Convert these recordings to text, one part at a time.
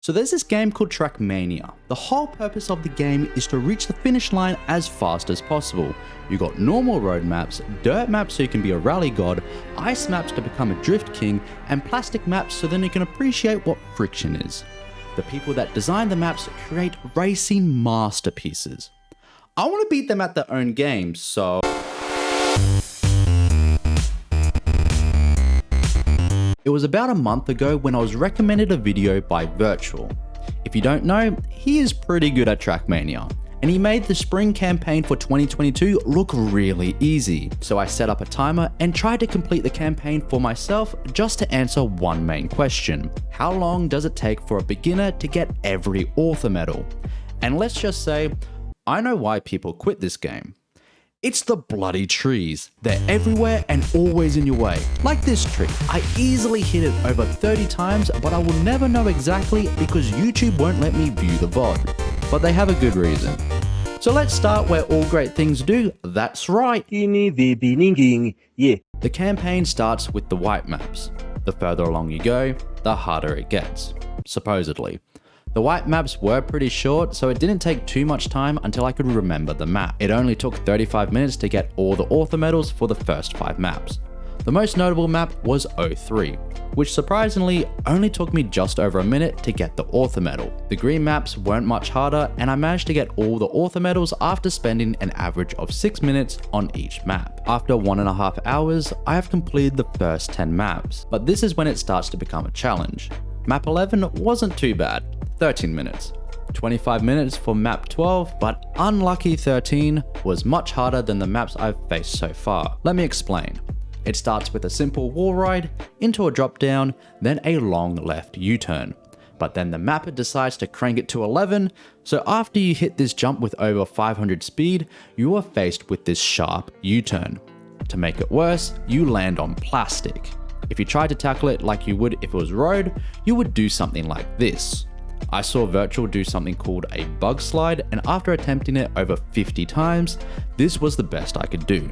So there's this game called Trackmania. The whole purpose of the game is to reach the finish line as fast as possible. You got normal road maps, dirt maps so you can be a rally god, ice maps to become a drift king, and plastic maps so then you can appreciate what friction is. The people that design the maps create racing masterpieces. I want to beat them at their own game, so... It was about a month ago when I was recommended a video by Wirtual. If you don't know, he is pretty good at Trackmania, and he made the spring campaign for 2022 look really easy. So I set up a timer and tried to complete the campaign for myself just to answer one main question. How long does it take for a beginner to get every author medal? And let's just say, I know why people quit this game. It's the bloody trees. They're everywhere and always in your way. Like this tree. I easily hit it over 30 times, but I will never know exactly because YouTube won't let me view the VOD. But they have a good reason. So let's start where all great things do. That's right. The campaign starts with the white maps. The further along you go, the harder it gets. Supposedly. The white maps were pretty short, so it didn't take too much time until I could remember the map. It only took 35 minutes to get all the author medals for the first 5 maps. The most notable map was 03, which surprisingly only took me just over a minute to get the author medal. The green maps weren't much harder, and I managed to get all the author medals after spending an average of 6 minutes on each map. After 1.5 hours, I have completed the first 10 maps, but this is when it starts to become a challenge. Map 11 wasn't too bad. 13 minutes. 25 minutes for map 12, but unlucky 13 was much harder than the maps I've faced so far. Let me explain. It starts with a simple wall ride, into a drop down, then a long left U-turn. But then the mapper decides to crank it to 11, so after you hit this jump with over 500 speed, you are faced with this sharp U-turn. To make it worse, you land on plastic. If you tried to tackle it like you would if it was road, you would do something like this. I saw Wirtual do something called a bug slide, and after attempting it over 50 times, this was the best I could do.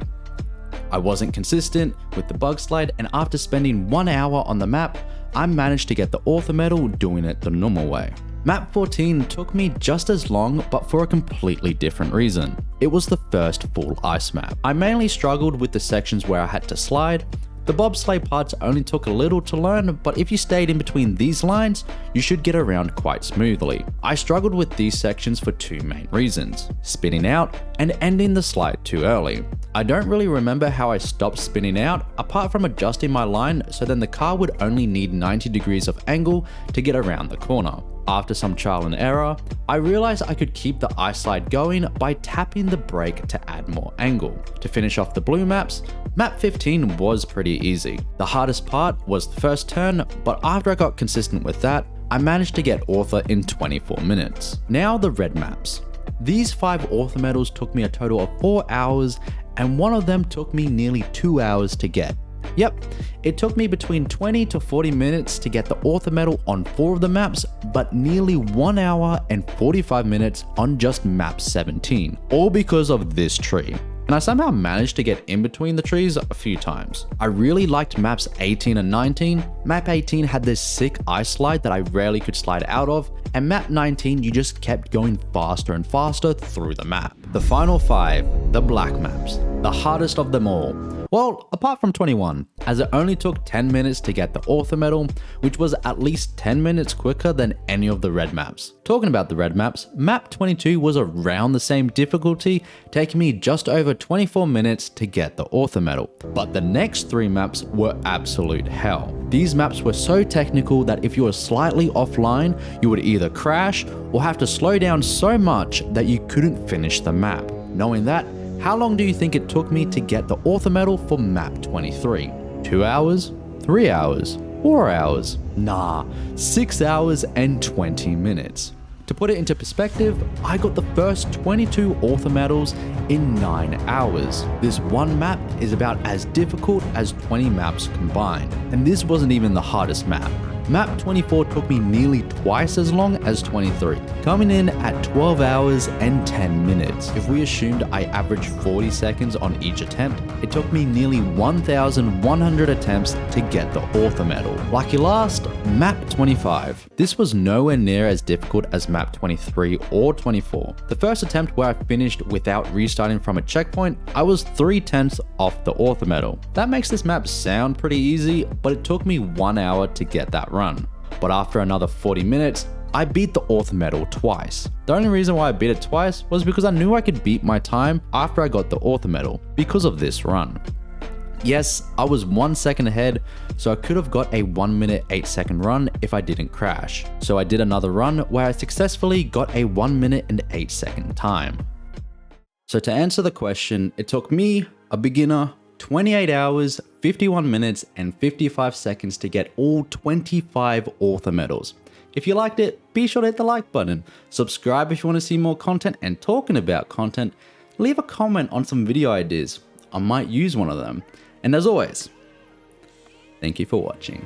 I wasn't consistent with the bug slide, and after spending 1 hour on the map, I managed to get the author medal doing it the normal way. Map 14 took me just as long, but for a completely different reason. It was the first full ice map. I mainly struggled with the sections where I had to slide. The bobsleigh parts only took a little to learn, but if you stayed in between these lines, you should get around quite smoothly. I struggled with these sections for 2 main reasons: spinning out and ending the slide too early. I don't really remember how I stopped spinning out, apart from adjusting my line so then the car would only need 90 degrees of angle to get around the corner. After some trial and error, I realized I could keep the ice slide going by tapping the brake to add more angle. To finish off the blue maps, map 15 was pretty easy. The hardest part was the first turn, but after I got consistent with that, I managed to get author in 24 minutes. Now the red maps. These 5 author medals took me a total of 4 hours, and one of them took me nearly 2 hours to get. Yep, it took me between 20 to 40 minutes to get the author medal on 4 of the maps, but nearly 1 hour and 45 minutes on just map 17, all because of this tree. And I somehow managed to get in between the trees a few times. I really liked maps 18 and 19. Map 18 had this sick ice slide that I rarely could slide out of, and map 19 you just kept going faster and faster through the map. The final 5, the black maps, the hardest of them all. Well, apart from 21, as it only took 10 minutes to get the author medal, which was at least 10 minutes quicker than any of the red maps. Talking about the red maps, map 22 was around the same difficulty, taking me just over 24 minutes to get the author medal. But the next 3 maps were absolute hell. These maps were so technical that if you were slightly offline, you would either crash or have to slow down so much that you couldn't finish the map. Knowing that, how long do you think it took me to get the author medal for map 23? 2 hours? 3 hours? 4 hours? Nah, 6 hours and 20 minutes. To put it into perspective, I got the first 22 author medals in 9 hours. This one map is about as difficult as 20 maps combined, and this wasn't even the hardest map. Map 24 took me nearly twice as long as 23, coming in at 12 hours and 10 minutes. If we assumed I averaged 40 seconds on each attempt, it took me nearly 1,100 attempts to get the author medal. Lucky last, Map 25. This was nowhere near as difficult as Map 23 or 24. The first attempt where I finished without restarting from a checkpoint, I was 3/10 off the author medal. That makes this map sound pretty easy, but it took me 1 hour to get that run. But after another 40 minutes, I beat the author medal twice. The only reason why I beat it twice was because I knew I could beat my time after I got the author medal because of this run. Yes, I was 1 second ahead, so I could have got a 1 minute 8 second run if I didn't crash. So I did another run where I successfully got a 1 minute and 8 second time. So to answer the question, it took me, a beginner, 28 hours, 51 minutes, and 55 seconds to get all 25 author medals. If you liked it, be sure to hit the like button, subscribe if you want to see more content, and talking about content, leave a comment on some video ideas. I might use one of them. And as always, thank you for watching.